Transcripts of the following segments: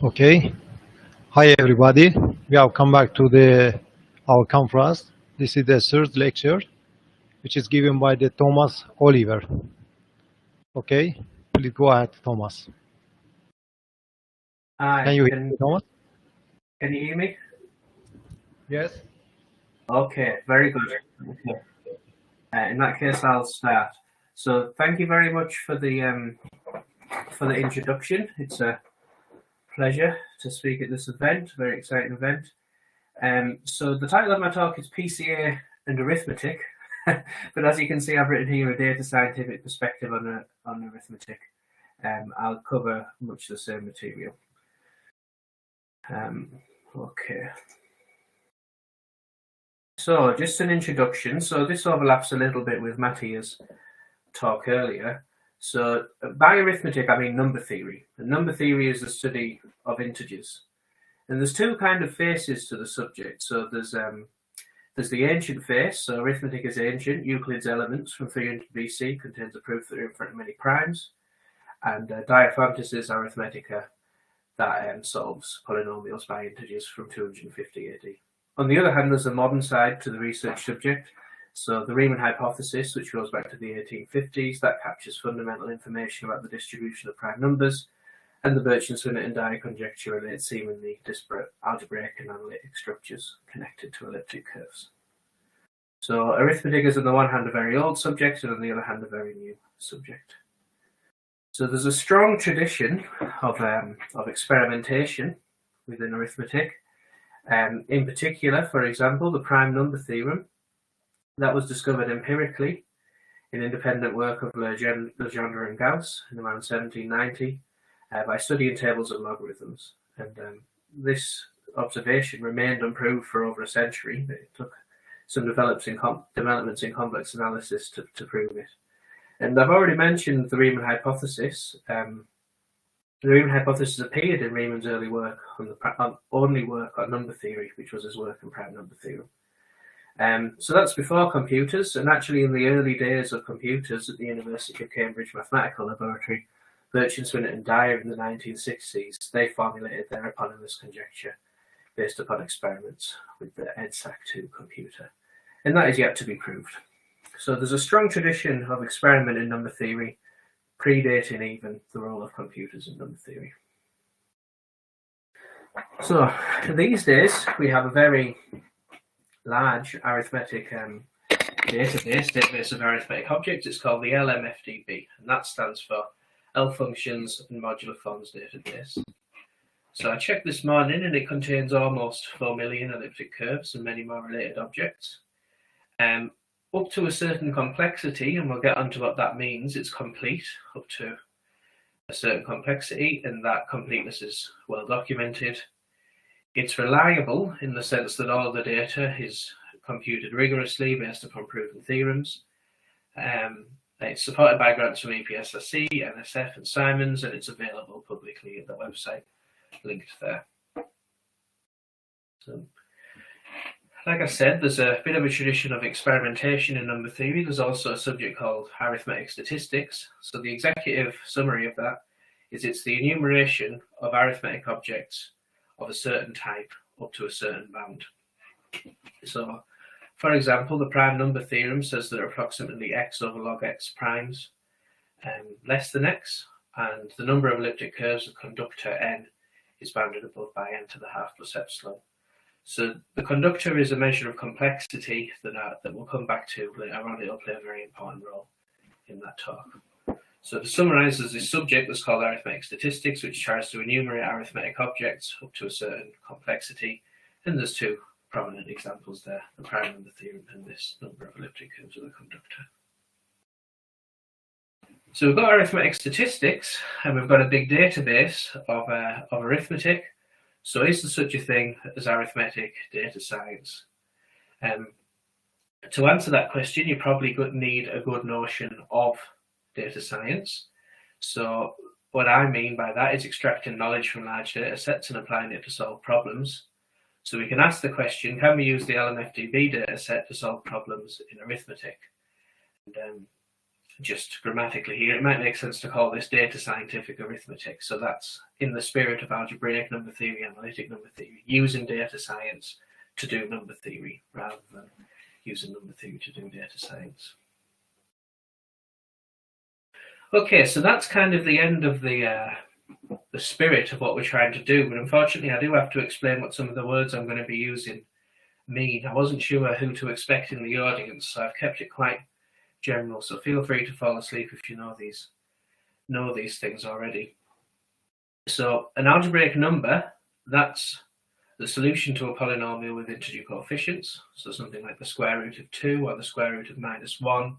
Okay. Hi everybody. We have come back to our conference. This is the third lecture, which is given by the Thomas Oliver. Okay. Please go ahead, Thomas. Hi. Can you hear me, Thomas? Can you hear me? Yes. Okay, very good. Okay. In that case, I'll start. So, thank you very much for the introduction. It's a pleasure to speak at this event, very exciting event. So, the title of my talk is PCA and Arithmetic, but as you can see, I've written here a data scientific perspective on arithmetic. I'll cover much the same material. Okay. So, just an introduction. So, this overlaps a little bit with Matthias' talk earlier. So, by arithmetic, I mean number theory. And number theory is the study of integers. And there's two kind of faces to the subject. So, there's the ancient face. So, arithmetic is ancient. Euclid's Elements from 300 BC contains a proof that are in front of many primes. And Diophantus's Arithmetica that solves polynomials by integers from 250 AD. On the other hand, there's a modern side to the research subject. So the Riemann hypothesis, which goes back to the 1850s, that captures fundamental information about the distribution of prime numbers, and the Birch-Swinnerton and Dyer conjecture relates seemingly disparate algebraic and analytic structures connected to elliptic curves. So arithmetic is on the one hand a very old subject, and on the other hand a very new subject. So there's a strong tradition of experimentation within arithmetic. In particular, for example, the prime number theorem that was discovered empirically in independent work of Legendre and Gauss in around 1790 by studying tables of logarithms. And this observation remained unproved for over a century. It took some developments in complex analysis to prove it. And I've already mentioned the Riemann hypothesis. The Riemann hypothesis appeared in Riemann's early work only work on number theory, which was his work on prime number theorem. So that's before computers, and actually in the early days of computers at the University of Cambridge Mathematical Laboratory, Birch-Swinnerton and Dyer in the 1960s, they formulated their eponymous conjecture based upon experiments with the EDSAC-2 computer, and that is yet to be proved. So there's a strong tradition of experiment in number theory, predating even the role of computers in number theory. So these days we have a very large arithmetic database of arithmetic objects. It's called the LMFDB, and that stands for L Functions and Modular Forms Database. So I checked this morning, and it contains almost 4 million elliptic curves and many more related objects. Up to a certain complexity, and we'll get onto what that means, it's complete up to a certain complexity, and that completeness is well documented. It's reliable in the sense that all of the data is computed rigorously based upon proven theorems. It's supported by grants from EPSRC, NSF, and Simons, and it's available publicly at the website linked there. So, like I said, there's a bit of a tradition of experimentation in number theory. There's also a subject called arithmetic statistics. So the executive summary of that is it's the enumeration of arithmetic objects of a certain type up to a certain bound. So, for example, the prime number theorem says that approximately x over log x primes less than x, and the number of elliptic curves of conductor n is bounded above by n to the half plus epsilon. So the conductor is a measure of complexity that we'll come back to later on. It'll play a very important role in that talk. So to summarize, there's this subject that's called arithmetic statistics, which tries to enumerate arithmetic objects up to a certain complexity. And there's two prominent examples there, the prime number theorem and this number of elliptic curves of the conductor. So we've got arithmetic statistics, and we've got a big database of arithmetic. So is there such a thing as arithmetic data science? To answer that question, you probably need a good notion of data science. So what I mean by that is extracting knowledge from large data sets and applying it to solve problems. So we can ask the question, can we use the LMFDB data set to solve problems in arithmetic? And just grammatically here, it might make sense to call this data scientific arithmetic. So that's in the spirit of algebraic number theory, analytic number theory, using data science to do number theory rather than using number theory to do data science. Okay, so that's kind of the end of the spirit of what we're trying to do, but unfortunately I do have to explain what some of the words I'm going to be using mean. I wasn't sure who to expect in the audience, so I've kept it quite general, so feel free to fall asleep if you know these things already. So an algebraic number, that's the solution to a polynomial with integer coefficients, so something like the square root of 2 or the square root of -1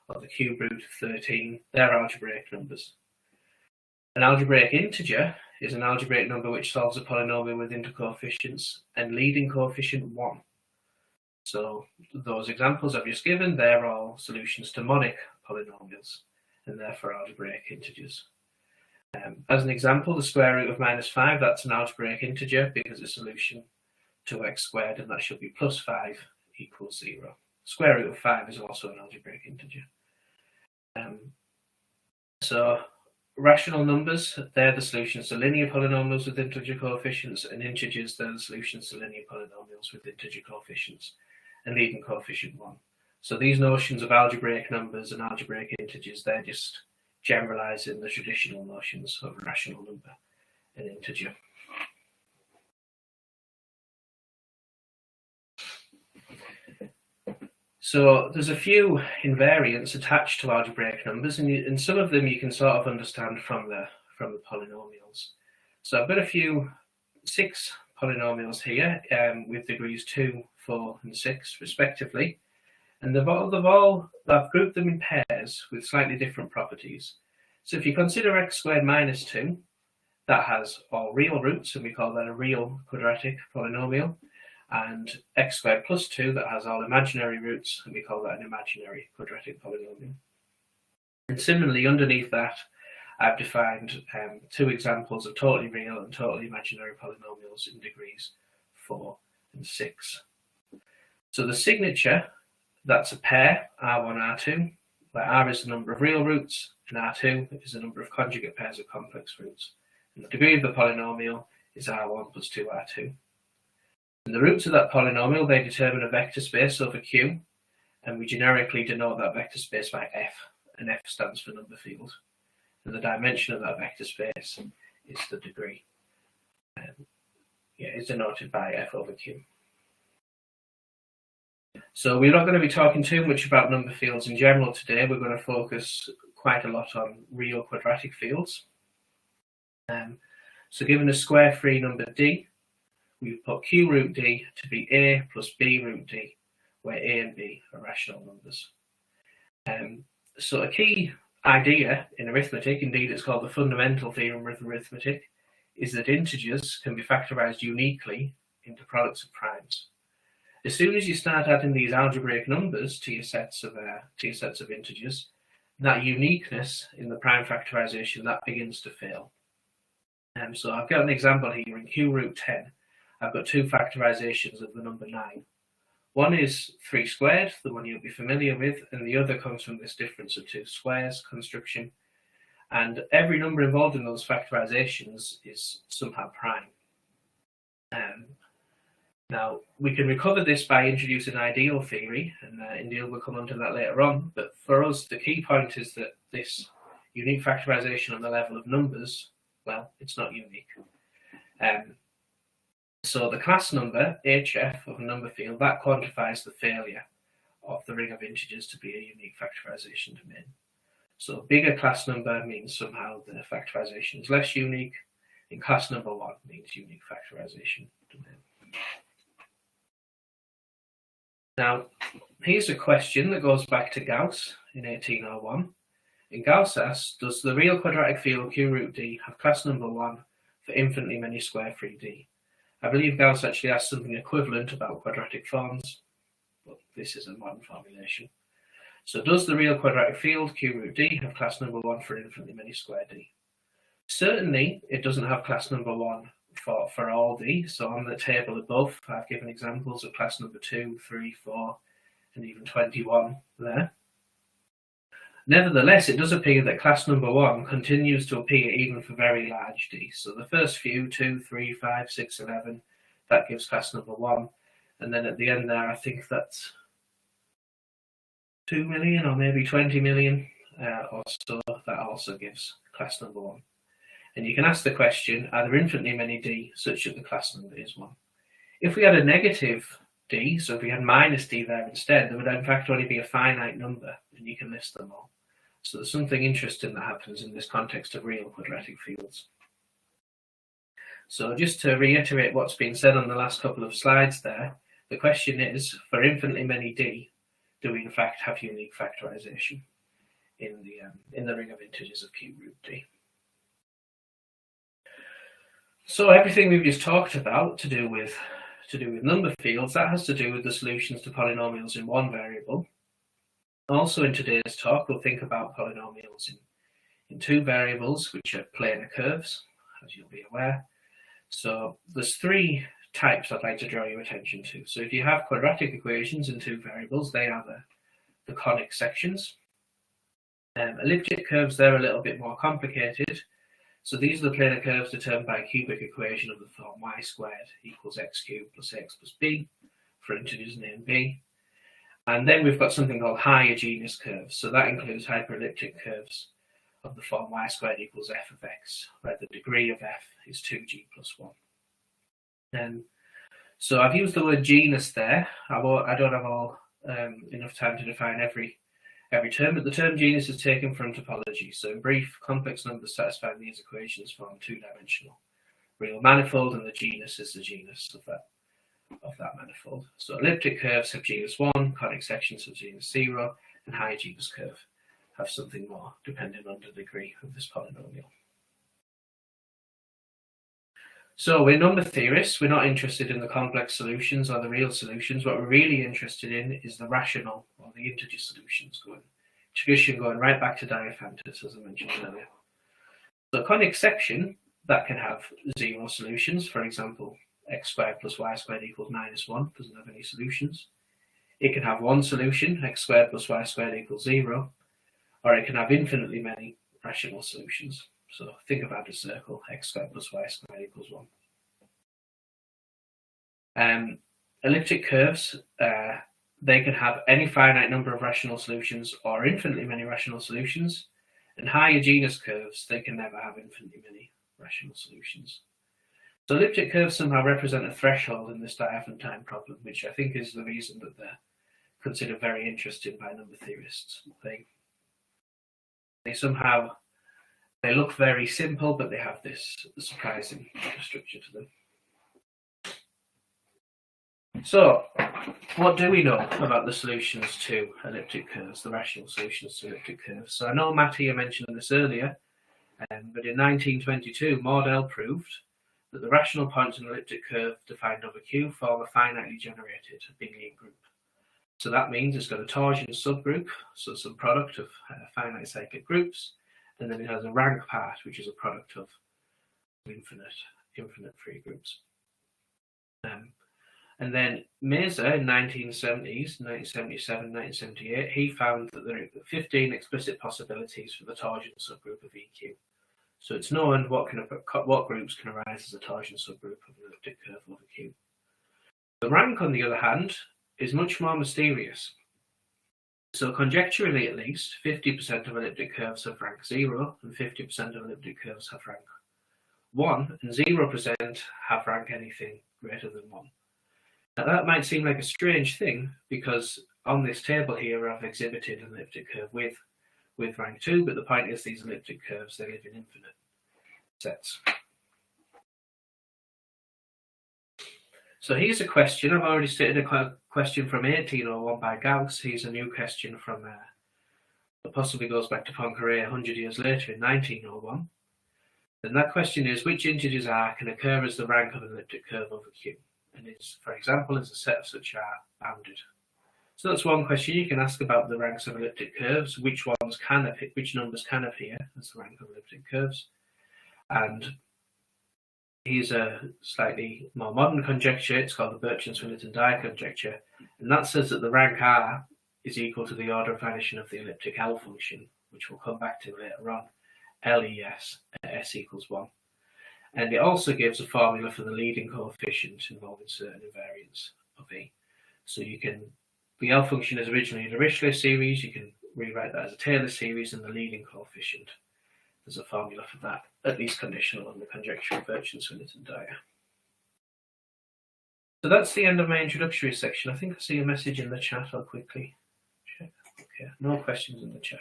or the cube root of 13, they're algebraic numbers. An algebraic integer is an algebraic number which solves a polynomial with integer coefficients and leading coefficient 1. So those examples I've just given, they're all solutions to monic polynomials, and therefore algebraic integers. As an example, the square root of -5, that's an algebraic integer because it's a solution to x squared, and that should be +5 equals 0. Square root of 5 is also an algebraic integer. So rational numbers, they're the solutions to linear polynomials with integer coefficients, and integers, they're the solutions to linear polynomials with integer coefficients and leading coefficient 1. So these notions of algebraic numbers and algebraic integers, they're just generalizing the traditional notions of rational number and integer. So there's a few invariants attached to algebraic numbers, and some of them you can sort of understand from the polynomials. So I've got 6 polynomials here with degrees 2, 4, and 6 respectively, and I've grouped them in pairs with slightly different properties. So if you consider x squared -2, that has all real roots, and we call that a real quadratic polynomial, and x squared +2 that has all imaginary roots, and we call that an imaginary quadratic polynomial. And similarly, underneath that, I've defined 2 examples of totally real and totally imaginary polynomials in degrees 4 and 6. So the signature, that's a pair, R1, R2, where R is the number of real roots, and R2 is the number of conjugate pairs of complex roots. And the degree of the polynomial is R1 + 2R2. And the roots of that polynomial, they determine a vector space over Q, and we generically denote that vector space by F, and F stands for number field. And the dimension of that vector space is the degree. It's denoted by F over Q. So we're not going to be talking too much about number fields in general today. We're going to focus quite a lot on real quadratic fields. So given a square-free number D, we've put Q root D to be A plus B root D, where A and B are rational numbers. So a key idea in arithmetic, indeed it's called the fundamental theorem of arithmetic, is that integers can be factorized uniquely into products of primes. As soon as you start adding these algebraic numbers to your sets of integers, that uniqueness in the prime factorization, that begins to fail. So I've got an example here in Q root 10. I've got 2 factorizations of the number 9. One is 3 squared, the one you'll be familiar with, and the other comes from this difference of 2 squares construction. And every number involved in those factorizations is somehow prime. Now, we can recover this by introducing ideal theory, and indeed we'll come on to that later on, but for us, the key point is that this unique factorization on the level of numbers, well, it's not unique. So the class number, HF, of a number field, that quantifies the failure of the ring of integers to be a unique factorization domain. So a bigger class number means somehow the factorization is less unique, and class number 1 means unique factorization domain. Now, here's a question that goes back to Gauss in 1801. And Gauss asks, does the real quadratic field Q root D have class number 1 for infinitely many square-free D? I believe Gauss actually asked something equivalent about quadratic forms, but this is a modern formulation. So does the real quadratic field Q root D have class number 1 for infinitely many square D? Certainly, it doesn't have class number 1 for all D. So on the table above, I've given examples of class number 2, 3, 4, and even 21 there. Nevertheless, it does appear that class number 1 continues to appear even for very large d. So the first few, 2, 3, 5, 6, 11, that gives class number 1. And then at the end there, I think that's 2 million or maybe 20 million or so. That also gives class number 1. And you can ask the question, are there infinitely many d such that the class number is 1? If we had a negative d, so if we had minus d there instead, there would in fact only be a finite number, and you can list them all. So there's something interesting that happens in this context of real quadratic fields. So just to reiterate what's been said on the last couple of slides there, the question is, for infinitely many d, do we in fact have unique factorization in the ring of integers of cube root d? So everything we've just talked about to do with number fields, that has to do with the solutions to polynomials in one variable. Also in today's talk, we'll think about polynomials in two variables, which are planar curves, as you'll be aware. So there's three types I'd like to draw your attention to. So if you have quadratic equations in two variables, they are the conic sections. Elliptic curves, they're a little bit more complicated. So these are the planar curves determined by a cubic equation of the form y squared equals x cubed plus x plus b for integers named b. And then we've got something called higher-genus curves. So that includes hyperelliptic curves of the form y squared equals f of x, where the degree of f is 2g plus 1. So I've used the word genus there. I don't have enough time to define every term, but the term genus is taken from topology. So in brief, complex numbers satisfying these equations form two-dimensional real manifold, and the genus is the genus of that manifold. So elliptic curves have genus 1, conic sections have genus 0, and high genus curve have something more, depending on the degree of this polynomial. So we're number theorists. We're not interested in the complex solutions or the real solutions. What we're really interested in is the rational or the integer solutions, tradition going right back to Diophantus, as I mentioned earlier. So a conic section, that can have zero solutions. For example, x squared plus y squared equals minus 1 doesn't have any solutions. It can have one solution, x squared plus y squared equals 0, or it can have infinitely many rational solutions. So think about a circle, x squared plus y squared equals 1. Elliptic curves, they can have any finite number of rational solutions or infinitely many rational solutions. And higher genus curves, they can never have infinitely many rational solutions. So elliptic curves somehow represent a threshold in this Diophantine problem, which I think is the reason that they're considered very interesting by number theorists. They somehow, they look very simple, but they have this surprising structure to them. So, what do we know about the solutions to elliptic curves, the rational solutions to elliptic curves? So I know Mattia mentioned this earlier, but in 1922, Mordell proved that the rational points in an elliptic curve defined over Q form a finitely generated abelian group. So that means it's got a torsion subgroup, so some product of finite cyclic groups, and then it has a rank part, which is a product of infinite free groups. And then Mesa in 1970s, 1977, 1978, he found that there are 15 explicit possibilities for the torsion subgroup of EQ. So it's known what groups can arise as a torsion subgroup of an elliptic curve over Q. The rank, on the other hand, is much more mysterious. So conjecturally, at least, 50% of elliptic curves have rank 0, and 50% of elliptic curves have rank 1, and 0% have rank anything greater than 1. Now that might seem like a strange thing, because on this table here I've exhibited an elliptic curve with rank 2, but the point is these elliptic curves, they live in infinite sets. So here's a question. I've already stated a question from 1801 by Gauss. Here's a new question from that possibly goes back to Poincaré 100 years later in 1901. And that question is, which integers R can occur as the rank of an elliptic curve over Q? And it's, for example, is a set of such R bounded? So that's one question you can ask about the ranks of elliptic curves. Which numbers can appear as the rank of elliptic curves? And here's a slightly more modern conjecture. It's called the Bircham-Swinnerton-Dyer conjecture. And that says that the rank R is equal to the order of vanishing of the elliptic L function which we'll come back to later on, LES at S equals 1. And it also gives a formula for the leading coefficient involving certain invariants of E. So you can, the L function is originally a Dirichlet series, you can rewrite that as a Taylor series, and the leading coefficient, there's a formula for that, at least conditional on the conjectural virtue Swinnerton Dyer. So that's the end of my introductory section. I think I see a message in the chat. I'll quickly check. Okay, no questions in the chat.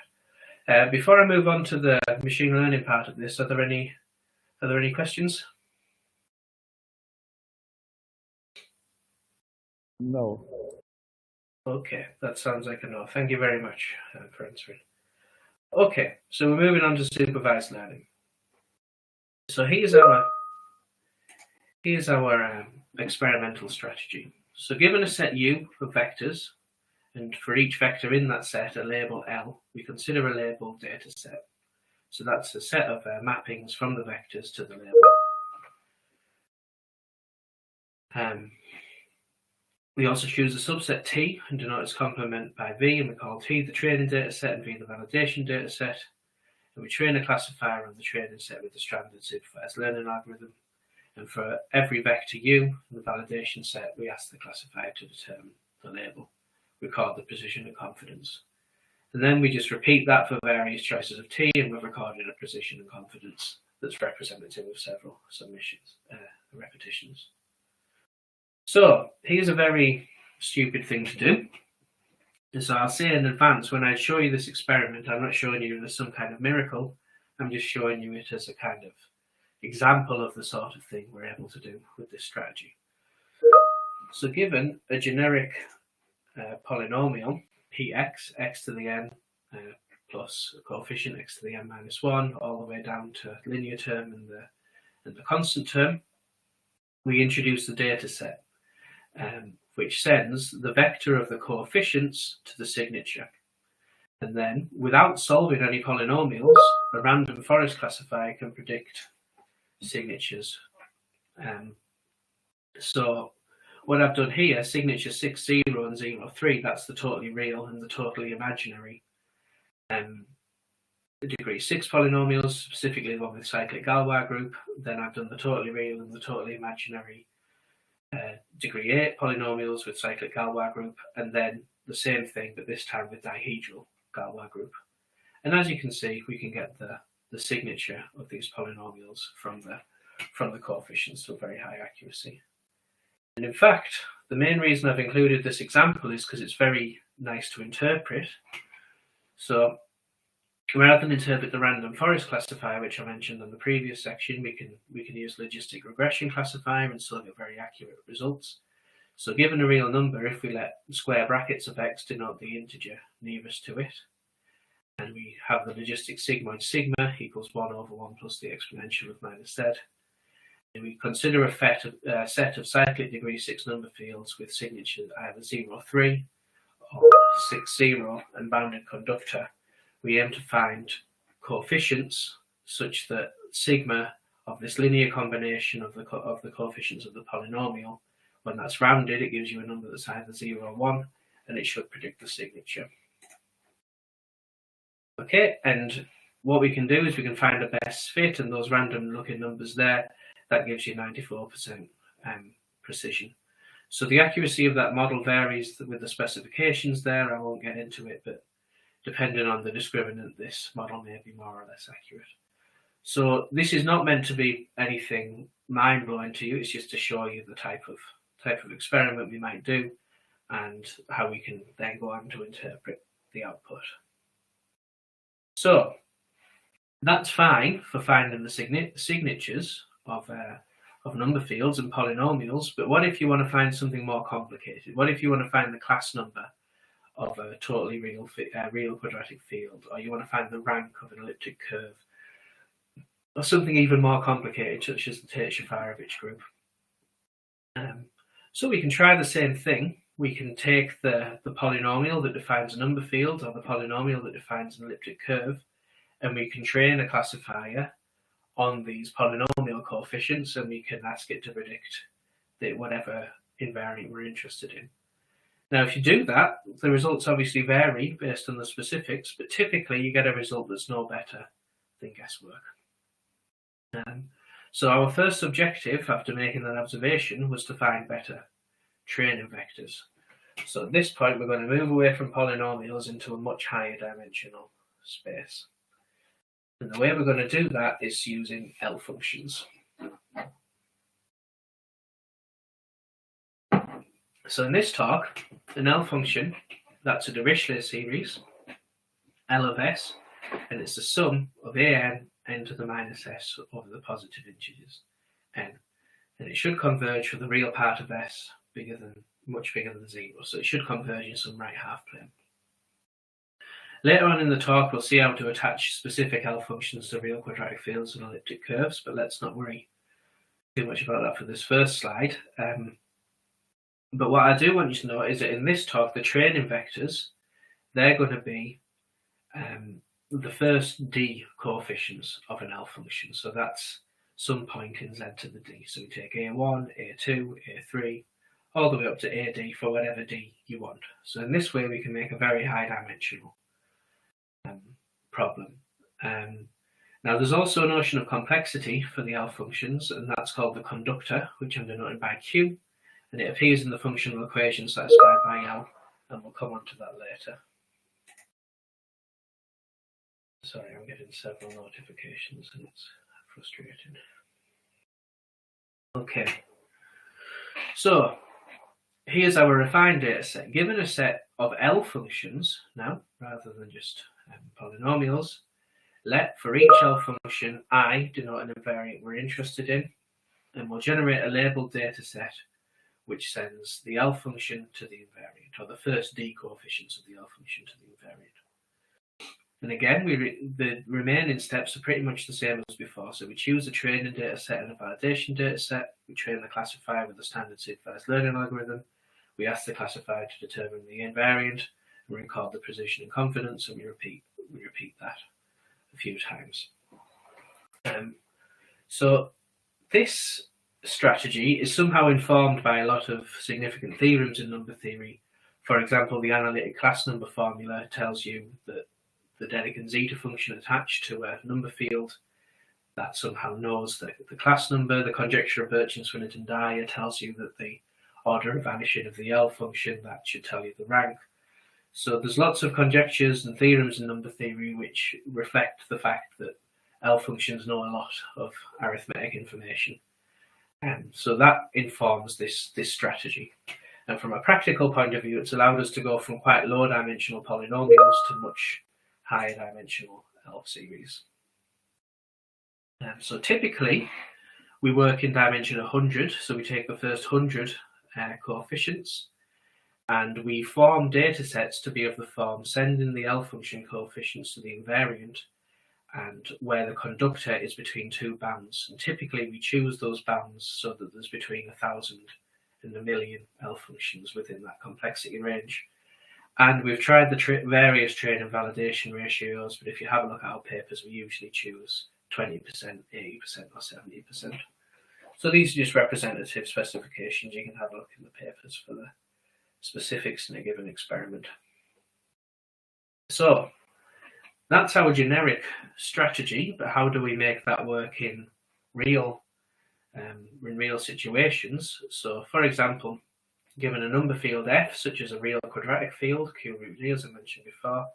Before I move on to the machine learning part of this, are there any questions? No. Okay, that sounds like a no. Thank you very much for answering. Okay, so we're moving on to supervised learning. So here's our experimental strategy. So given a set U of vectors, and for each vector in that set a label L, we consider a label data set. So that's a set of mappings from the vectors to the label. We also choose a subset T and denote its complement by V, and we call T the training data set and V the validation data set. And we train a classifier on the training set with the stranded supervised learning algorithm. And for every vector U in the validation set, we ask the classifier to determine the label. We call it the precision and confidence. And then we just repeat that for various choices of T, and we've recorded a precision and confidence that's representative of several submissions, repetitions. So here's a very stupid thing to do. And so I'll say in advance, when I show you this experiment, I'm not showing you as some kind of miracle. I'm just showing you it as a kind of example of the sort of thing we're able to do with this strategy. So given a generic polynomial, px, x to the n plus a coefficient x to the n minus 1, all the way down to linear term and the constant term, we introduce the data set, which sends the vector of the coefficients to the signature. And then, without solving any polynomials, a random forest classifier can predict signatures. So what I've done here, signature 6, 0 and 0, 3, that's the totally real and the totally imaginary degree 6 polynomials, specifically the one with cyclic Galois group. Then I've done the totally real and the totally imaginary degree 8 polynomials with cyclic Galois group, and then the same thing, but this time with dihedral Galois group. And as you can see, we can get the signature of these polynomials from the coefficients to a very high accuracy. And in fact, the main reason I've included this example is because it's very nice to interpret. So rather than interpret the random forest classifier, which I mentioned in the previous section, we can use logistic regression classifier and still get very accurate results. So given a real number, if we let square brackets of x denote the integer nearest to it, and we have the logistic sigmoid sigma equals 1 over 1 plus the exponential of minus z, and we consider a set of cyclic degree 6 number fields with signatures either 0, 3 or 6, 0 and bounded conductor, we aim to find coefficients such that sigma of this linear combination of the coefficients of the polynomial, when that's rounded, it gives you a number that's either 0 or 1, and it should predict the signature. Okay, and what we can do is we can find a best fit, and those random looking numbers there, that gives you 94% precision. So the accuracy of that model varies with the specifications there. I won't get into it, but depending on the discriminant, this model may be more or less accurate. So this is not meant to be anything mind-blowing to you. It's just to show you the type of experiment we might do and how we can then go on to interpret the output. So that's fine for finding the signatures of number fields and polynomials, but what if you want to find something more complicated? What if you want to find the class number of a totally real quadratic field, or you want to find the rank of an elliptic curve, or something even more complicated, such as the Tate-Shafarevich group? So we can try the same thing. We can take the polynomial that defines a number field, or the polynomial that defines an elliptic curve, and we can train a classifier on these polynomial coefficients, and we can ask it to predict whatever invariant we're interested in. Now, if you do that, the results obviously vary based on the specifics, but typically you get a result that's no better than guesswork. So our first objective after making that observation was to find better training vectors. So at this point, we're going to move away from polynomials into a much higher dimensional space. And the way we're going to do that is using L functions. So in this talk, an L function, that's a Dirichlet series, L of S, and it's the sum of an n to the minus s over the positive integers n. And it should converge for the real part of s much bigger than 0. So it should converge in some right half plane. Later on in the talk, we'll see how to attach specific L functions to real quadratic fields and elliptic curves, but let's not worry too much about that for this first slide. But what I do want you to know is that in this talk, the training vectors, they're going to be the first d coefficients of an L function. So that's some point in z to the d. So we take a1, a2, a3, all the way up to ad for whatever d you want. So in this way, we can make a very high dimensional problem. Now, there's also a notion of complexity for the L functions, and that's called the conductor, which I'm denoting by Q, and it appears in the functional equation satisfied by L, and we'll come on to that later. Sorry, I'm getting several notifications and it's frustrating. Okay, so here's our refined data set. Given a set of L functions now, rather than just polynomials, let for each L function I denote an invariant we're interested in, and we'll generate a labeled data set which sends the L function to the invariant, or the first d coefficients of the L function to the invariant. And again, the remaining steps are pretty much the same as before. So we choose a training data set and a validation data set. We train the classifier with the standard supervised learning algorithm. We ask the classifier to determine the invariant, and we record the precision and confidence, and we repeat that a few times. So this strategy is somehow informed by a lot of significant theorems in number theory. For example, the analytic class number formula tells you that the Dedekind zeta function attached to a number field that somehow knows the class number. The conjecture of Birch and Swinnerton Dyer tells you that the order of vanishing of the L function, that should tell you the rank. So there's lots of conjectures and theorems in number theory which reflect the fact that L functions know a lot of arithmetic information. And so that informs this strategy. And from a practical point of view, it's allowed us to go from quite low dimensional polynomials to much higher dimensional L series. So typically, we work in dimension 100. So we take the first 100 coefficients, and we form data sets to be of the form sending the L function coefficients to the invariant, and where the conductor is between two bounds. And typically, we choose those bounds so that there's between 1,000 and 1,000,000 L functions within that complexity range. And we've tried the various train and validation ratios, but if you have a look at our papers, we usually choose 20%, 80%, or 70%. So these are just representative specifications. You can have a look in the papers for the specifics in a given experiment. So that's our generic strategy, but how do we make that work in real situations? So for example, given a number field f, such as a real quadratic field, q root d, as I mentioned before,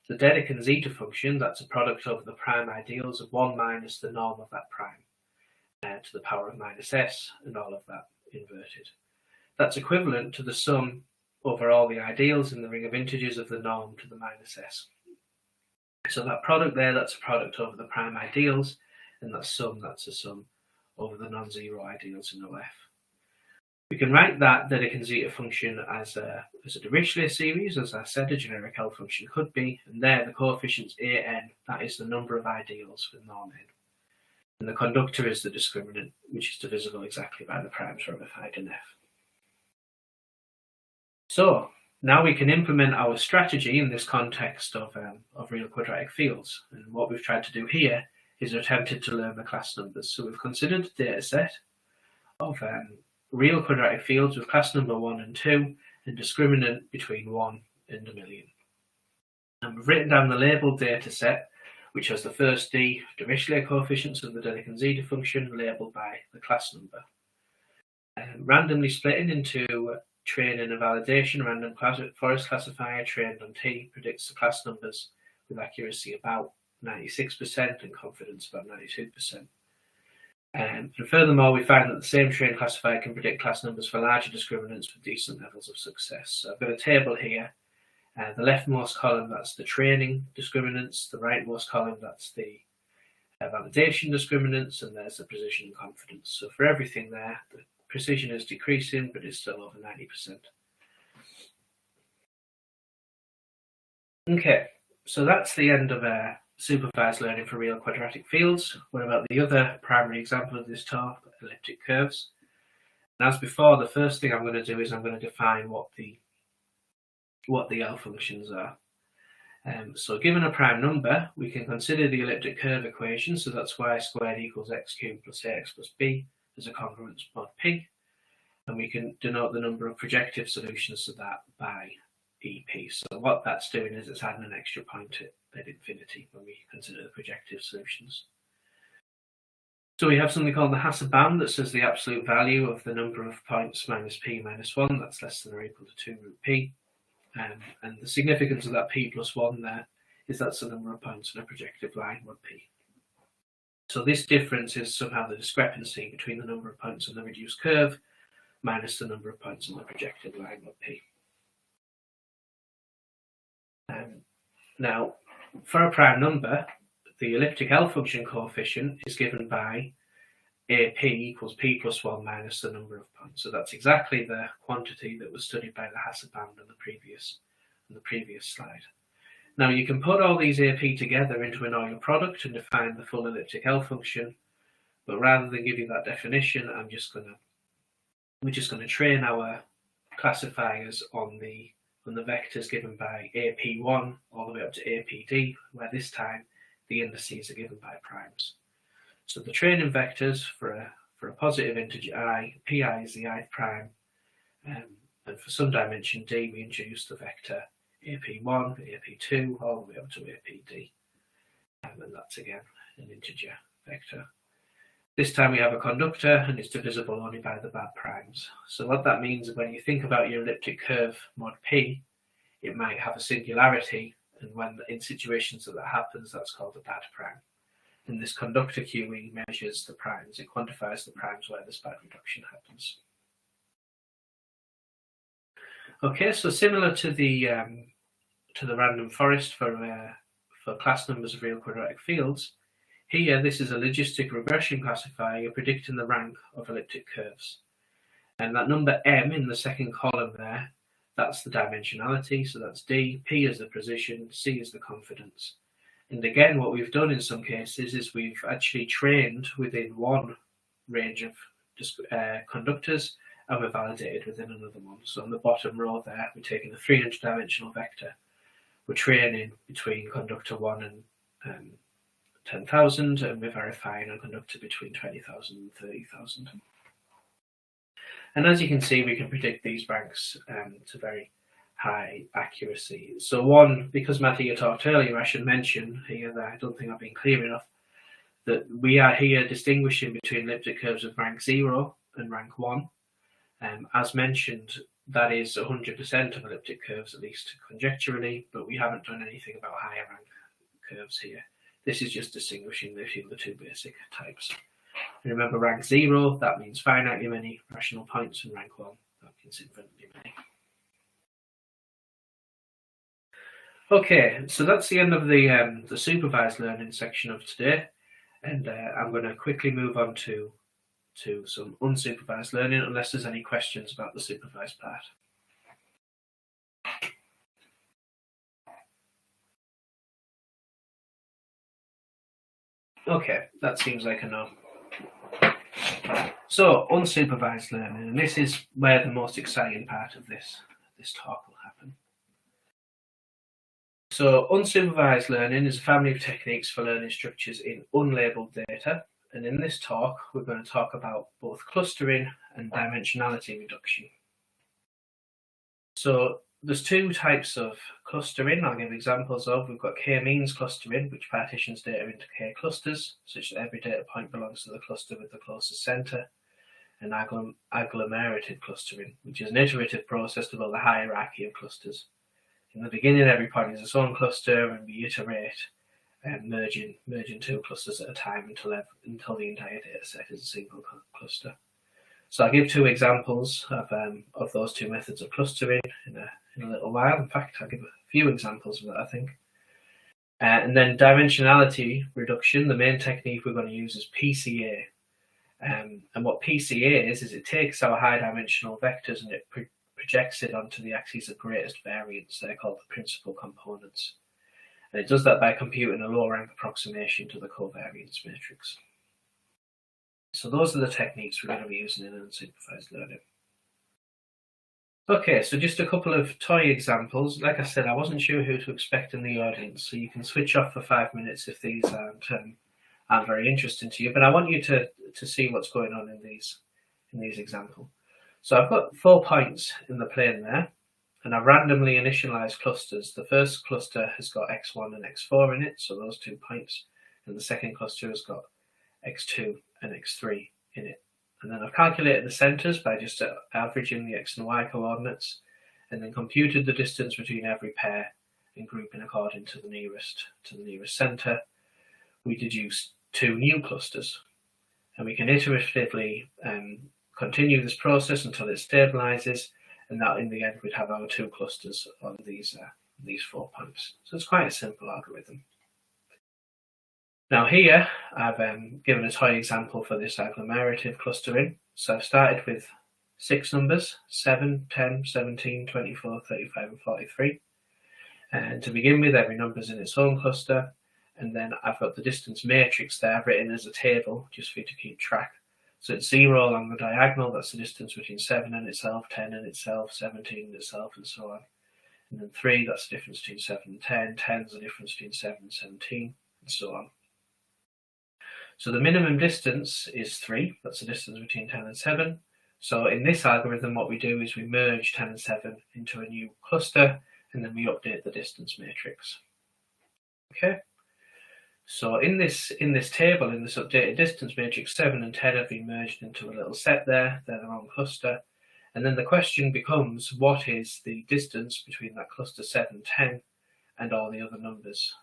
the Dedekind zeta function, that's a product over the prime ideals of 1 minus the norm of that prime to the power of minus s, and all of that inverted. That's equivalent to the sum over all the ideals in the ring of integers of the norm to the minus s. So that product there, that's a product over the prime ideals, and that sum, that's a sum over the non-zero ideals in OF. We can write that Dedekind zeta function as a Dirichlet series, as I said, a generic L function could be, and there the coefficients an, that is the number of ideals with norm n. And the conductor is the discriminant, which is divisible exactly by the primes ramified in F. So now we can implement our strategy in this context of real quadratic fields. And what we've tried to do here is attempted to learn the class numbers. So we've considered a data set of real quadratic fields with class number 1 and 2, and discriminant between 1 and a million. And we've written down the labelled data set, which has the first D Dirichlet coefficients of the Denikin-Zeta function labelled by the class number. Randomly splitting into training and validation, random forest classifier trained on T predicts the class numbers with accuracy about 96% and confidence about 92%. And furthermore, we find that the same trained classifier can predict class numbers for larger discriminants with decent levels of success. So I've got a table here. The leftmost column, that's the training discriminants. The rightmost column, that's the validation discriminants. And there's the precision and confidence. So for everything there, the precision is decreasing, but it's still over 90%. Okay, so that's the end of supervised learning for real quadratic fields. What about the other primary example of this talk, elliptic curves? And as before, the first thing I'm going to do is I'm going to define what the L functions are. So given a prime number, we can consider the elliptic curve equation, so that's y squared equals x cubed plus ax plus b as a congruence mod p, and we can denote the number of projective solutions to that by EP. So what that's doing is it's adding an extra point at infinity when we consider the projective solutions. So we have something called the Hasse bound that says the absolute value of the number of points minus p minus 1, that's less than or equal to 2 root p. And the significance of that p plus 1 there is that's the number of points on a projective line, mod p. So this difference is somehow the discrepancy between the number of points on the reduced curve minus the number of points on the projective line, mod p. Now, for a prime number, the elliptic L function coefficient is given by AP equals p plus 1 minus the number of points. So that's exactly the quantity that was studied by the Hasse bound on the previous slide. Now you can put all these AP together into an Euler product and define the full elliptic L function, but rather than give you that definition, we're just going to train our classifiers on the vectors given by AP1 all the way up to APD, where this time the indices are given by primes. So the training vectors for a positive integer I, pi is the ith prime, and for some dimension d, we introduce the vector AP1, AP2, all the way up to APD, and that's again an integer vector. This time we have a conductor, and it's divisible only by the bad primes. So what that means is when you think about your elliptic curve mod p, it might have a singularity, and when in situations that happens, that's called a bad prime. And this conductor QE measures the primes. It quantifies the primes where this bad reduction happens. Okay, so similar to the random forest for class numbers of real quadratic fields, here this is a logistic regression classifier predicting the rank of elliptic curves. And that number m in the second column there, that's the dimensionality, so that's D, P is the precision, C is the confidence. And again, what we've done in some cases is we've actually trained within one range of conductors, and we're validated within another one. So on the bottom row there, we're taking a 300-dimensional vector. We're training between conductor 1 and 10,000, and we're verifying a conductor between 20,000 and 30,000. And as you can see, we can predict these ranks to very high accuracy. So one, because Matthew talked earlier, I should mention here that I don't think I've been clear enough, that we are here distinguishing between elliptic curves of rank 0 and rank 1. As mentioned, that is 100% of elliptic curves, at least conjecturally, but we haven't done anything about higher rank curves here. This is just distinguishing between the two basic types. And remember, rank 0, that means finitely many rational points, and rank 1, that means infinitely many. Okay, so that's the end of the supervised learning section of today, and I'm going to quickly move on to some unsupervised learning, unless there's any questions about the supervised part. Okay, that seems like a no. So, unsupervised learning, and this is where the most exciting part of this talk will happen. So, unsupervised learning is a family of techniques for learning structures in unlabeled data, and in this talk, we're going to talk about both clustering and dimensionality reduction. So there's two types of clustering I'll give examples of. We've got k-means clustering, which partitions data into k clusters, such that every data point belongs to the cluster with the closest center, and agglomerative clustering, which is an iterative process to build a hierarchy of clusters. In the beginning, every point is its own cluster, and we iterate merging two clusters at a time until the entire data set is a single cluster. So I'll give two examples of those two methods of clustering in a little while. In fact, I'll give a few examples of that, I think. And then dimensionality reduction, the main technique we're going to use is PCA. And what PCA is it takes our high dimensional vectors and it projects it onto the axes of greatest variance. They're called the principal components. And it does that by computing a low rank approximation to the covariance matrix. So those are the techniques we're going to be using in unsupervised learning. Okay, so just a couple of toy examples. Like I said, I wasn't sure who to expect in the audience, so you can switch off for 5 minutes if these aren't very interesting to you. But I want you to see what's going on in these examples. So I've got 4 points in the plane there, and I've randomly initialized clusters. The first cluster has got x1 and x4 in it, so those 2 points, and the second cluster has got x2 and x3 in it. And then I've calculated the centers by just averaging the x and y coordinates, and then computed the distance between every pair and grouping according to the nearest center. We deduce 2 new clusters, and we can iteratively continue this process until it stabilizes, and that in the end we'd have our 2 clusters on these 4 points. So it's quite a simple algorithm. Now here, I've given a toy example for this agglomerative clustering. So I've started with 6 numbers, 7, 10, 17, 24, 35, and 43. And to begin with, every number is in its own cluster. And then I've got the distance matrix there written as a table, just for you to keep track. So it's 0 along the diagonal, that's the distance between 7 and itself, 10 and itself, 17 and itself, and so on. And then 3, that's the difference between 7 and 10, 10 is the difference between 7 and 17, and so on. So the minimum distance is 3, that's the distance between 10 and 7. So in this algorithm, what we do is we merge 10 and 7 into a new cluster, and then we update the distance matrix. Okay, so in this table, in this updated distance matrix, 7 and 10 have been merged into a little set there, they're their own cluster. And then the question becomes, what is the distance between that cluster 7, 10, and all the other numbers?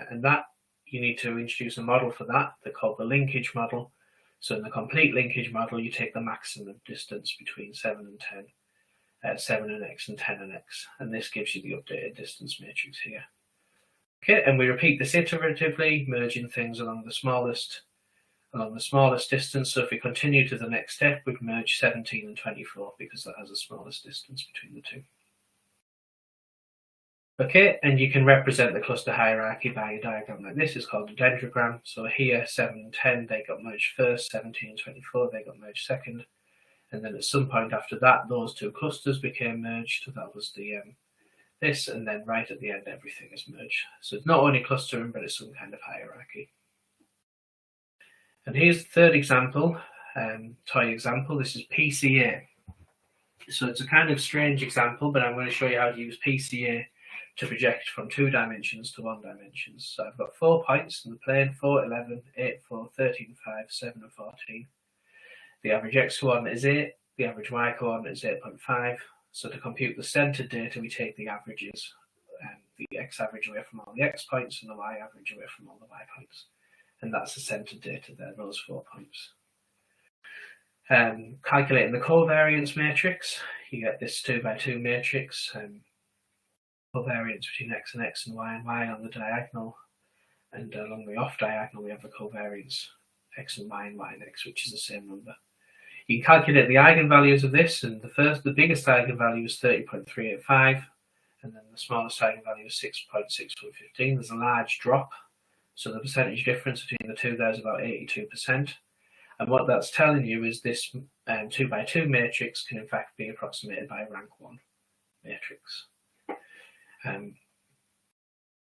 And that you need to introduce a model for that. They're called the linkage model. So in the complete linkage model, you take the maximum distance between 7 and 10, 7 and x and 10 and x, and this gives you the updated distance matrix here. Okay, and we repeat this iteratively, merging things along the smallest distance. So if we continue to the next step, we'd merge 17 and 24 because that has the smallest distance between the two. Okay, and you can represent the cluster hierarchy by a diagram like this. It's called a dendrogram. So here, 7 and 10, they got merged first, 17 and 24, they got merged second. And then at some point after that, those 2 clusters became merged. So that was the this, and then right at the end, everything is merged. So it's not only clustering, but it's some kind of hierarchy. And here's the third example, toy example. This is PCA. So it's a kind of strange example, but I'm going to show you how to use PCA to project from 2 dimensions to 1 dimension. So I've got 4 points in the plane, 4, 11, 8, 4, 13, 5, 7, and 14. The average x coordinate is 8, the average y coordinate is 8.5. So to compute the centered data, we take the averages, the x average away from all the x points and the y average away from all the y points. And that's the centered data there, those 4 points. Calculating the covariance matrix, you get this 2 by 2 matrix, covariance between x and y on the diagonal, and along the off diagonal we have the covariance x and y and x, which is the same number. You can calculate the eigenvalues of this, and the biggest eigenvalue is 30.385, and then the smallest eigenvalue is 6.6115. There's a large drop, so the percentage difference between the two there is about 82%. And what that's telling you is this 2 by 2 matrix can in fact be approximated by a rank 1 matrix.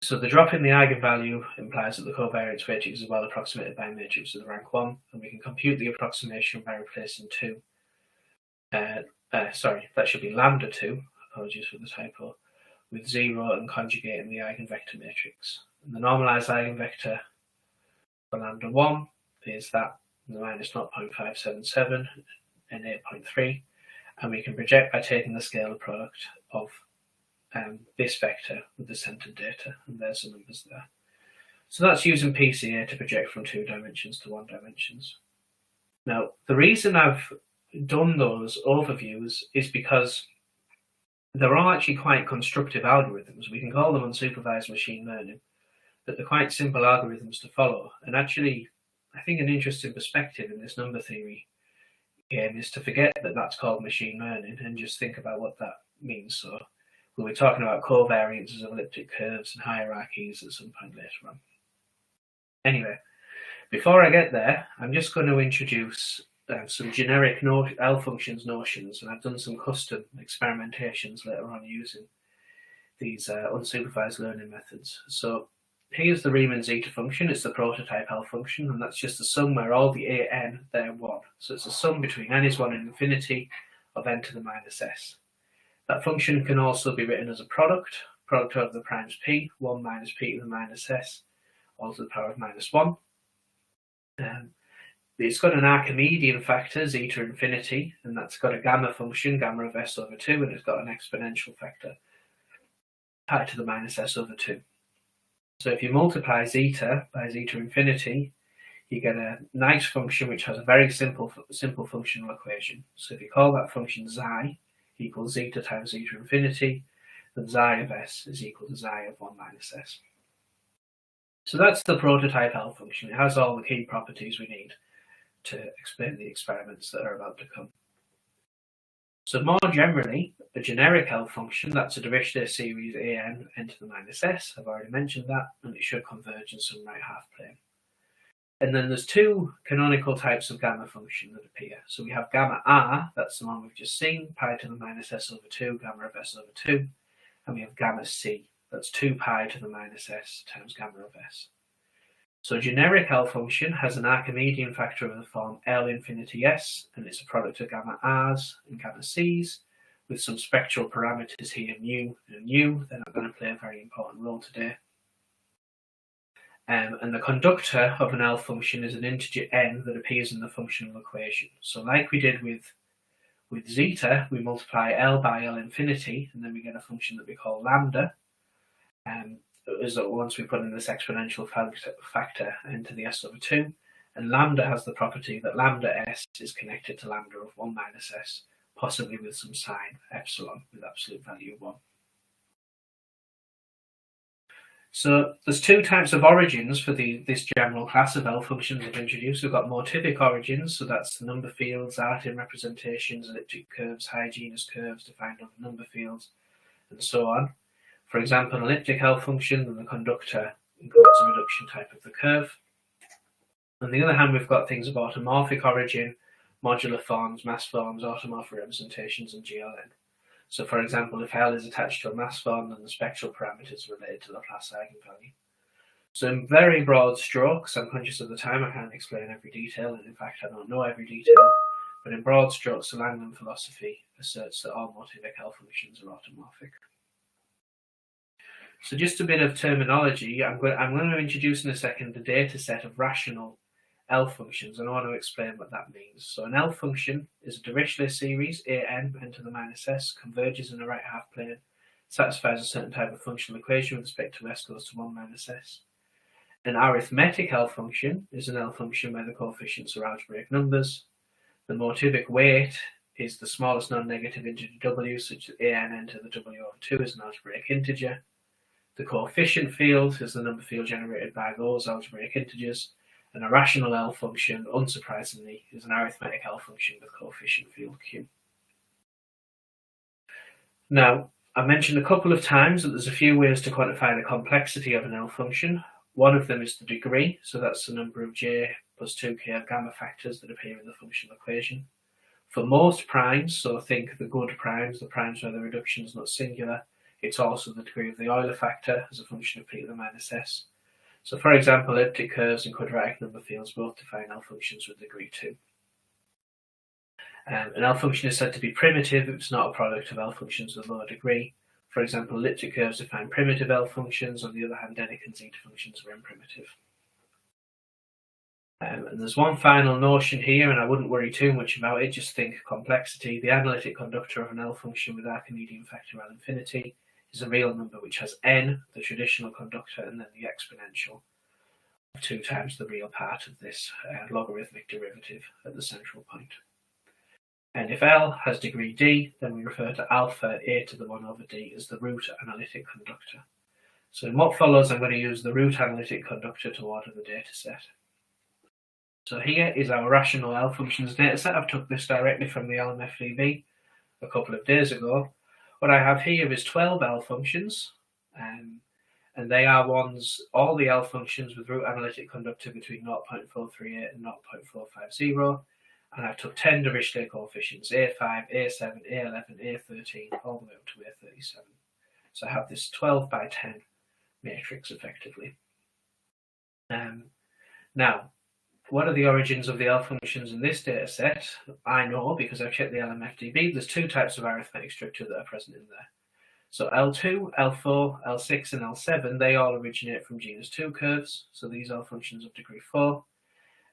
So the drop in the eigenvalue implies that the covariance matrix is well approximated by a matrix of the rank 1, and we can compute the approximation by replacing 2. That should be lambda 2 apologies for the typo, with 0 and conjugating the eigenvector matrix. And the normalized eigenvector for lambda 1 is that minus 0.577 and 8.3, and we can project by taking the scalar product of this vector with the centered data, and there's the numbers there. So that's using PCA to project from 2 dimensions to 1 dimensions. Now, the reason I've done those overviews is because they're all actually quite constructive algorithms. We can call them unsupervised machine learning, but they're quite simple algorithms to follow. And actually, I think an interesting perspective in this number theory game is to forget that that's called machine learning and just think about what that means. So we'll be talking about covariances of elliptic curves and hierarchies at some point later on. Anyway, before I get there, I'm just going to introduce some generic L functions notions, and I've done some custom experimentations later on using these unsupervised learning methods. So here's the Riemann zeta function. It's the prototype L function, and that's just a sum where all the an, they're 1. So it's a sum between n is 1 and infinity of n to the minus s. That function can also be written as a product over the primes p, 1 minus p to the minus s, all to the power of minus 1. It's got an Archimedean factor, zeta infinity, and that's got a gamma function, gamma of s over 2, and it's got an exponential factor, pi to the minus s over 2. So if you multiply zeta by zeta infinity, you get a nice function which has a very simple functional equation. So if you call that function xi equals zeta times zeta infinity, then xi of s is equal to xi of 1 minus s. So that's the prototype L function. It has all the key properties we need to explain the experiments that are about to come. So more generally, a generic L function, that's a Dirichlet series an n to the minus s. I've already mentioned that, and it should converge in some right half plane. And then there's 2 canonical types of gamma function that appear. So we have gamma r, that's the one we've just seen, pi to the minus s over 2, gamma of s over 2. And we have gamma c, that's 2 pi to the minus s times gamma of s. So a generic L function has an Archimedean factor of the form L infinity s, and it's a product of gamma r's and gamma c's, with some spectral parameters here, mu and nu. They're not going to play a very important role today. And the conductor of an L function is an integer n that appears in the functional equation. So like we did with zeta, we multiply L by L infinity, and then we get a function that we call lambda. Is that once we put in this exponential factor n to the s over 2, and lambda has the property that lambda s is connected to lambda of 1 minus s, possibly with some sign epsilon with absolute value 1. So there's 2 types of origins for this general class of L functions I've introduced. We've got morphic origins, so that's the number fields, Artin representations, elliptic curves, hygenus curves defined over number fields, and so on. For example, an elliptic L function, and the conductor includes a reduction type of the curve. On the other hand, we've got things of automorphic origin, modular forms, mass forms, automorphic representations, and GLN. So for example, if L is attached to a mass form, then the spectral parameters are related to Laplace eigenvalue. So in very broad strokes, I'm conscious of the time, I can't explain every detail, and in fact I don't know every detail, but in broad strokes, the Langland philosophy asserts that all motivic L functions are automorphic. So just a bit of terminology. I'm going to introduce in a second the data set of rational L functions, and I want to explain what that means. So an L function is a Dirichlet series, an n to the minus s, converges in a right half plane, satisfies a certain type of functional equation with respect to s goes to 1 minus s. An arithmetic L function is an L function where the coefficients are algebraic numbers. The motivic weight is the smallest non-negative integer w, such that an n to the w over 2 is an algebraic integer. The coefficient field is the number field generated by those algebraic integers, and a rational L function, unsurprisingly, is an arithmetic L function with coefficient field q. Now, I mentioned a couple of times that there's a few ways to quantify the complexity of an L function. One of them is the degree, so that's the number of j plus 2k of gamma factors that appear in the functional equation. For most primes, so think the good primes, the primes where the reduction is not singular, it's also the degree of the Euler factor as a function of p to the minus s. So for example, elliptic curves and quadratic number fields both define L functions with degree 2. An L function is said to be primitive if it's not a product of L functions of lower degree. For example, elliptic curves define primitive L functions. On the other hand, Denic and zeta functions are imprimitive. And there's one final notion here, and I wouldn't worry too much about it, just think complexity. The analytic conductor of an L function with Archimedean factor L infinity is a real number which has n, the traditional conductor, and then the exponential of 2 times the real part of this logarithmic derivative at the central point. And if L has degree d, then we refer to alpha a to the 1 over d as the root analytic conductor. So in what follows, I'm going to use the root analytic conductor to order the data set. So here is our rational L functions dataset. I've took this directly from the LMFDB a couple of days ago. What I have here is 12 L functions, and they are all the L functions with root analytic conductor between 0.438 and 0.450. And I took 10 Dirichlet coefficients, A5, A7, A11, A13, all the way up to A37. So I have this 12 by 10 matrix effectively. Now, what are the origins of the L functions in this data set? I know because I've checked the LMFDB. There's 2 types of arithmetic structure that are present in there. So L2, L4, L6, and L7, they all originate from genus 2 curves. So these are functions of degree 4.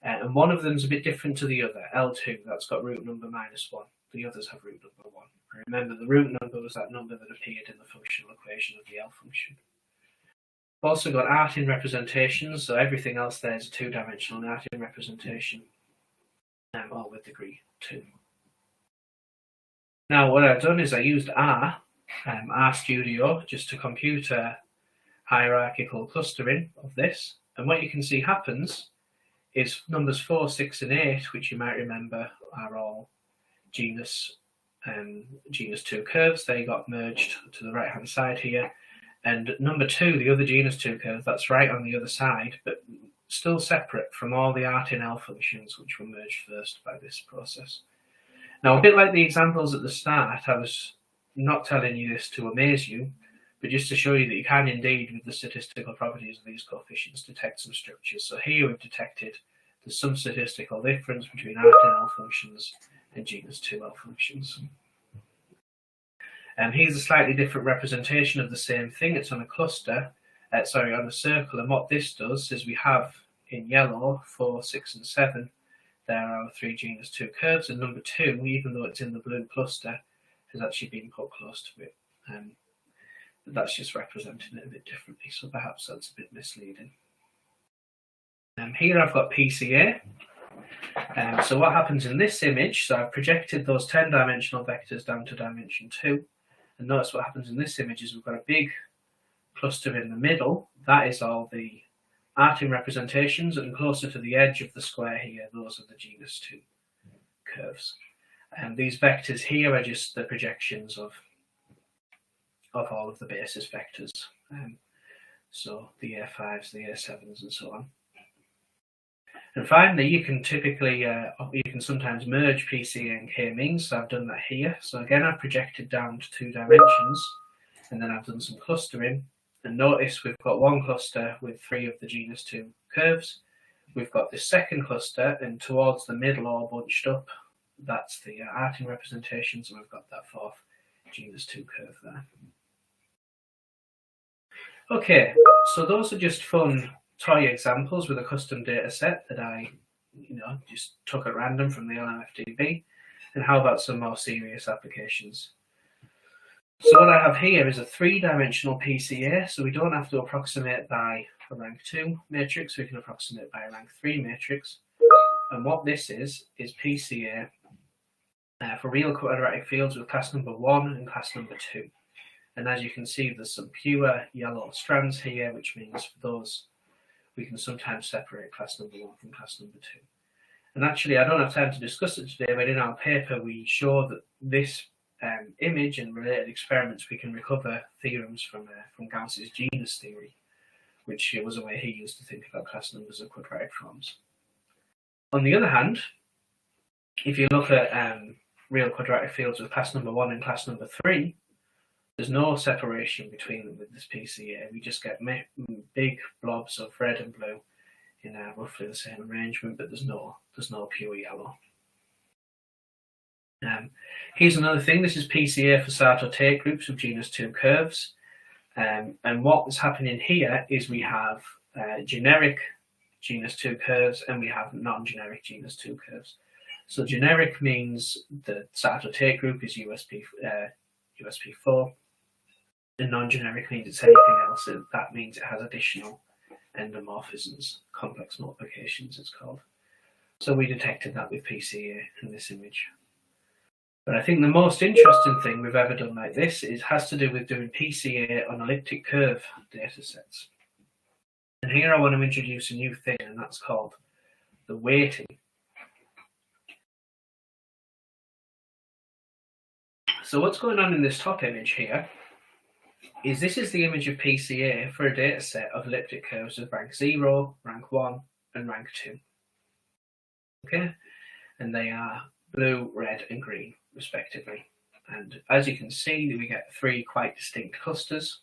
And one of them is a bit different to the other. L2, that's got root number -1. The others have root number 1. Remember, the root number was that number that appeared in the functional equation of the L function. Also got Artin representations, so everything else there is a 2-dimensional Artin representation, all with degree 2. Now what I've done is I used RStudio, just to compute a hierarchical clustering of this, and what you can see happens is numbers 4, 6, and 8, which you might remember are all genus 2 curves. They got merged to the right-hand side here. And number 2, the other genus 2 curve, that's right on the other side, but still separate from all the Artin L functions, which were merged first by this process. Now, a bit like the examples at the start, I was not telling you this to amaze you, but just to show you that you can indeed, with the statistical properties of these coefficients, detect some structures. So here we've detected there's some statistical difference between Artin L functions and genus 2 L functions. And here's a slightly different representation of the same thing. It's on a cluster, on a circle. And what this does is we have in yellow 4, 6, and 7. There are 3 genus 2 curves, and number 2, even though it's in the blue cluster, has actually been put close to it. But that's just representing it a bit differently, so perhaps that's a bit misleading. Here I've got PCA. So what happens in this image, so I've projected those 10-dimensional vectors down to dimension 2. And notice what happens in this image is we've got a big cluster in the middle. That is all the Artin representations, and closer to the edge of the square here, those are the genus 2 curves. And these vectors here are just the projections of all of the basis vectors. So the A5s, the A7s, and so on. And finally, you can sometimes merge PCA and K-means, so I've done that here. So again, I've projected down to 2 dimensions, and then I've done some clustering. And notice we've got one cluster with 3 of the genus 2 curves. We've got this second cluster, and towards the middle, all bunched up, that's the Artin representations, and we've got that 4th genus 2 curve there. Okay, so those are just fun toy examples with a custom data set that I just took at random from the LMFDB. And how about some more serious applications? So what I have here is a 3-dimensional PCA, so we don't have to approximate by a rank 2 matrix, we can approximate by a rank 3 matrix. And what this is PCA for real quadratic fields with class number 1 and class number 2. And as you can see, there's some pure yellow strands here, which means for those we can sometimes separate class number 1 from class number 2. And actually, I don't have time to discuss it today, but in our paper we show that this image and related experiments, we can recover theorems from Gauss's genus theory, which was a way he used to think about class numbers of quadratic forms. On the other hand, if you look at real quadratic fields with class number 1 and class number 3, there's no separation between them with this PCA. We just get big blobs of red and blue in roughly the same arrangement, but there's no pure yellow. Here's another thing. This is PCA for Sartor-Tate groups of genus 2 curves. And what's happening here is we have generic genus 2 curves and we have non-generic genus 2 curves. So generic means the Sartor-Tate group is USP4, and non-generic means it's anything else. That means it has additional endomorphisms, complex multiplications it's called. So we detected that with PCA in this image. But I think the most interesting thing we've ever done like this has to do with doing PCA on elliptic curve data sets. And here I want to introduce a new thing, and that's called the weighting. So what's going on in this top image here is this is the image of PCA for a data set of elliptic curves of rank 0, rank 1, and rank 2. Okay, and they are blue, red, and green, respectively. And as you can see, we get 3 quite distinct clusters,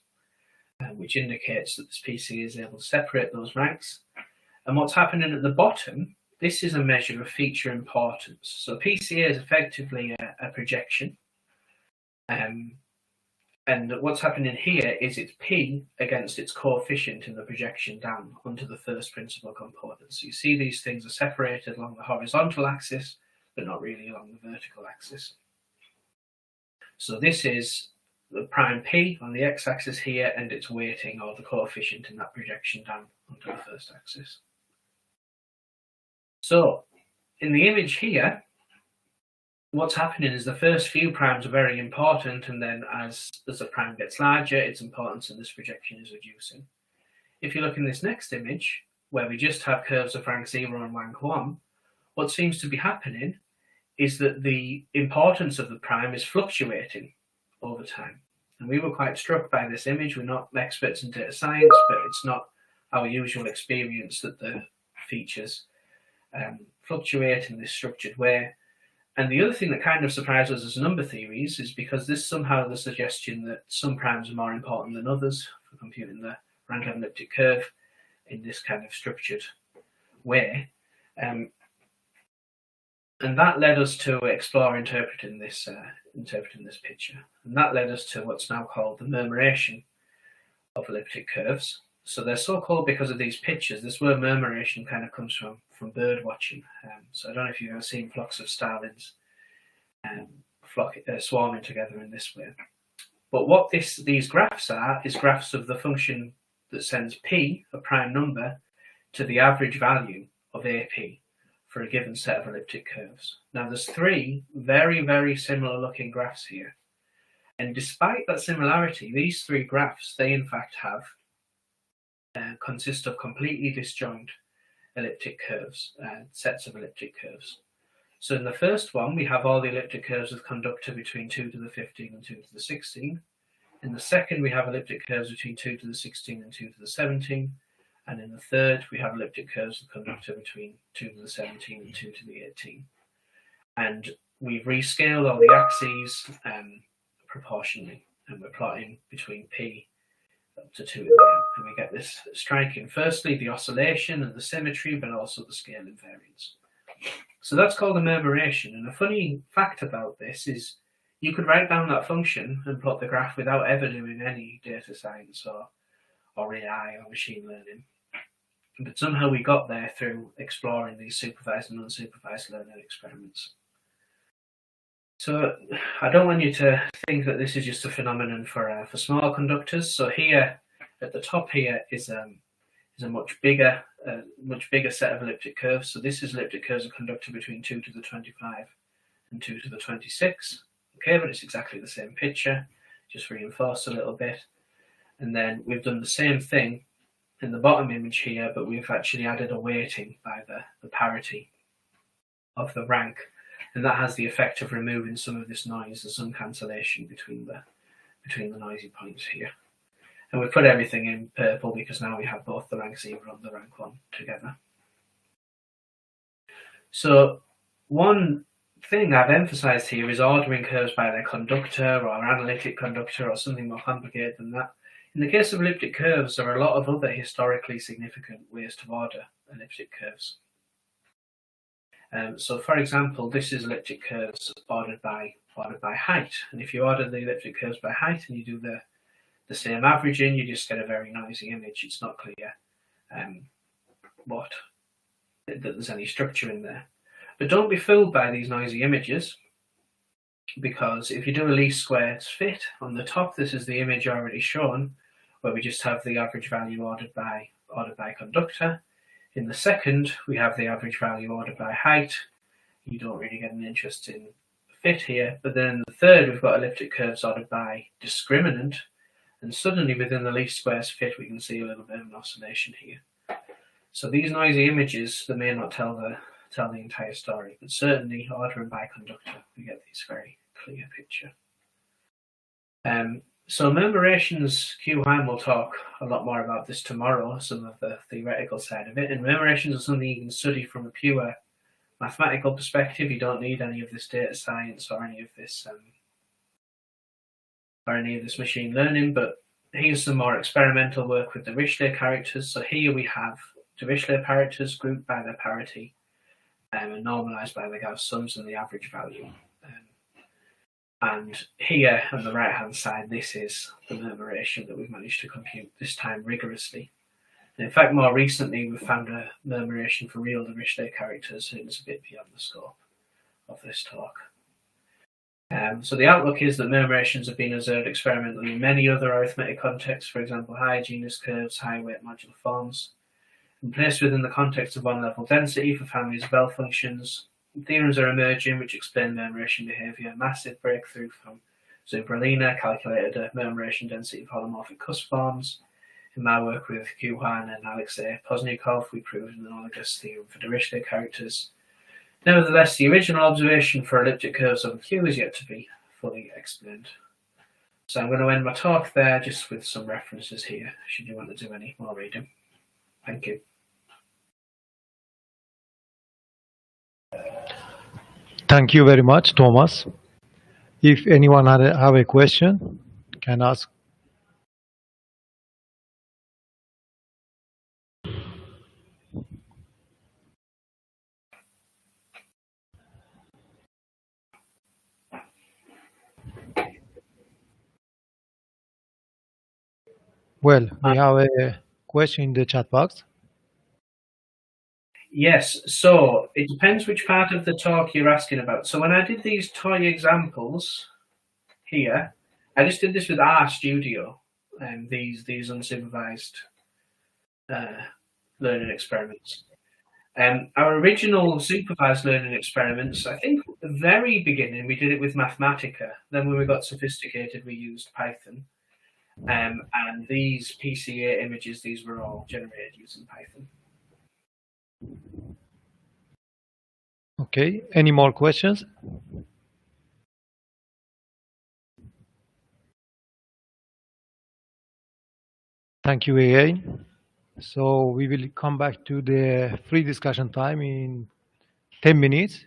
which indicates that this PCA is able to separate those ranks. And what's happening at the bottom, this is a measure of feature importance. So PCA is effectively a projection. And what's happening here is it's P against its coefficient in the projection down onto the first principal component. So you see these things are separated along the horizontal axis, but not really along the vertical axis. So this is the prime P on the x-axis here, and its weighting, or the coefficient in that projection down onto the first axis. So in the image here, what's happening is the first few primes are very important, and then as the prime gets larger, its importance in this projection is reducing. If you look in this next image, where we just have curves of rank 0 and rank 1, what seems to be happening is that the importance of the prime is fluctuating over time. And we were quite struck by this image. We're not experts in data science, but it's not our usual experience that the features fluctuate in this structured way. And the other thing that kind of surprised us as number theories is because this somehow the suggestion that some primes are more important than others for computing the rank elliptic curve in this kind of structured way. And that led us to explore interpreting this picture. And that led us to what's now called the murmuration of elliptic curves. So they're so called because of these pictures. This word murmuration kind of comes from bird watching. So I don't know if you've ever seen flocks of starlings swarming together in this way. But what these graphs are is graphs of the function that sends P, a prime number, to the average value of AP for a given set of elliptic curves. Now there's 3 very, very similar looking graphs here. And despite that similarity, these 3 graphs, they in fact have consist of completely disjoint elliptic curves, sets of elliptic curves. So in the first one, we have all the elliptic curves with conductor between 2 to the 15 and 2 to the 16. In the second, we have elliptic curves between 2 to the 16 and 2 to the 17. And in the third, we have elliptic curves with conductor between 2 to the 17 and 2 to the 18. And we've rescaled all the axes proportionally, and we're plotting between P up to 2 at the end, and we get this striking, firstly, the oscillation and the symmetry, but also the scale invariance. So that's called a murmuration. And a funny fact about this is you could write down that function and plot the graph without ever doing any data science or AI or machine learning. But somehow we got there through exploring these supervised and unsupervised learning experiments. So I don't want you to think that this is just a phenomenon for small conductors. So here at the top here is a much bigger set of elliptic curves. So this is elliptic curves of conductor between 2 to the 25 and 2 to the 26. Okay, but it's exactly the same picture, just reinforced a little bit. And then we've done the same thing in the bottom image here, but we've actually added a weighting by the parity of the rank. And that has the effect of removing some of this noise. There's some cancellation between the noisy points here. And we put everything in purple because now we have both the rank 0 and the rank 1 together. So one thing I've emphasized here is ordering curves by their conductor or analytic conductor or something more complicated than that. In the case of elliptic curves, there are a lot of other historically significant ways to order elliptic curves. So for example, this is elliptic curves ordered by height. And if you order the elliptic curves by height and you do the same averaging, you just get a very noisy image. It's not clear that there's any structure in there. But don't be fooled by these noisy images, because if you do a least squares fit on the top, this is the image already shown, where we just have the average value ordered by conductor. In the second, we have the average value ordered by height. You don't really get an interesting fit here. But then in the third, we've got elliptic curves ordered by discriminant. And suddenly within the least squares fit, we can see a little bit of an oscillation here. So these noisy images, they may not tell the entire story, but certainly ordering by conductor, we get this very clear picture. So murmurations, Q-Heim will talk a lot more about this tomorrow, some of the theoretical side of it. And murmurations are something you can study from a pure mathematical perspective. You don't need any of this data science or any of this machine learning. But here's some more experimental work with the Dirichlet characters. So here we have Dirichlet characters grouped by their parity and normalized by the Gauss sums and the average value. And here on the right-hand side, this is the murmuration that we've managed to compute, this time rigorously. And in fact, more recently, we've found a murmuration for real Dirichlet characters, and it's a bit beyond the scope of this talk. So the outlook is that murmurations have been observed experimentally in many other arithmetic contexts, for example, high genus curves, high weight modular forms, and placed within the context of one-level density for families of L functions. Theorems are emerging which explain murmuration behavior. Massive breakthrough from Zubralina calculated a murmuration density of holomorphic cusp forms. In my work with Q-Han and Alexey Poznikov, we proved an analogous theorem for Dirichlet characters. Nevertheless, the original observation for elliptic curves over Q is yet to be fully explained. So I'm going to end my talk there, just with some references here, should you want to do any more reading. Thank you. Thank you very much, Thomas. If anyone have a question, can ask. Well, we have a question in the chat box. Yes, so it depends which part of the talk you're asking about. So when I did these toy examples here, I just did this with RStudio and these unsupervised learning experiments. Our original supervised learning experiments, I think at the very beginning we did it with Mathematica. Then when we got sophisticated, we used Python. And these PCA images, these were all generated using Python. Okay, any more questions? Thank you again. So we will come back to the free discussion time in 10 minutes,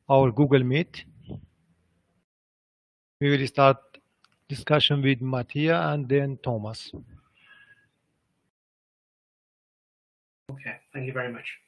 our Google Meet. We will start discussion with Mattia and then Thomas. Okay, thank you very much.